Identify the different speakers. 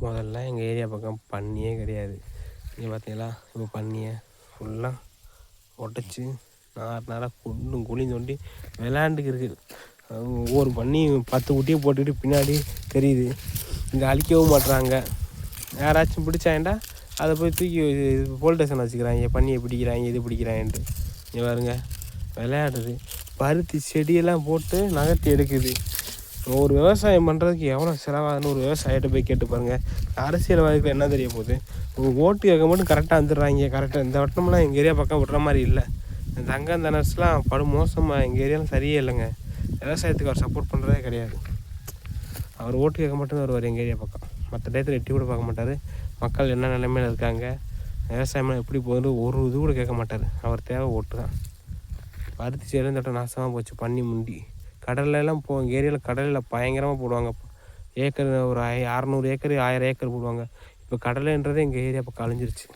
Speaker 1: முதல்ல எங்கள் ஏரியா பக்கம் பன்னியே கிடையாது. இங்கே பார்த்தீங்களா, இப்போ பன்னியை ஃபுல்லாக உடச்சி நாராக குண்டும் குழி தோண்டி விளையாண்டுக்கு இருக்குது. ஒவ்வொரு பன்னி 10 குட்டியை போட்டுக்கிட்டு பின்னாடி தெரியுது. இங்கே அழிக்கவும் மாட்டுறாங்க. யாராச்சும் பிடிச்சாண்டா அதை போய் தூக்கி போலீஸ் ஸ்டேஷன் வச்சுக்கிறாங்க. பன்னியை பிடிக்கிறாங்க, இது பிடிக்கிறாங்கன்ட்டு. இங்கே பாருங்க விளையாடுது. பருத்தி செடியெல்லாம் போட்டு நகர்த்தி எடுக்குது. ஒரு விவசாயம் பண்ணுறதுக்கு எவ்வளோ செலவாகுதுன்னு ஒரு விவசாயிட்ட போய் கேட்டு பாருங்கள். அரசியல்வாதிகள் என்ன தெரிய போகுது? ஓட்டு கேட்க மட்டும் கரெக்டாக வந்துடுறாங்க. கரெக்டாக இந்த வட்டம்லாம் எங்கள் ஏரியா பக்கம் விட்ற மாதிரி இல்லை. இந்த தங்கம் தனர்ஸ்லாம் படு மோசமாக எங்கள் ஏரியாவில் சரியே இல்லைங்க. விவசாயத்துக்கு அவர் சப்போர்ட் பண்ணுறதே கிடையாது. அவர் ஓட்டு கேட்க மட்டும் வருவார் எங்கள் ஏரியா பக்கம். மற்ற டயத்தில் எட்டி கூட பார்க்க மாட்டார். மக்கள் என்ன நிலைமையில் இருக்காங்க, விவசாயம்லாம் எப்படி போகுதுன்னு ஒரு இது கூட கேட்க மாட்டார். அவர் தேவை ஓட்டு தான். பருத்தி செடியும் தட்ட நாசமாக போச்சு. பன்னி முண்டி கடலெல்லாம் எங்கள் ஏரியாவில் கடலில் பயங்கரமாக போடுவாங்க. ஏக்கர் ஒரு 600 ஏக்கர் 1000 ஏக்கர் போடுவாங்க. இப்போ கடலைன்றதே எங்கள் ஏரியா பக்கம் அழிஞ்சிருச்சு.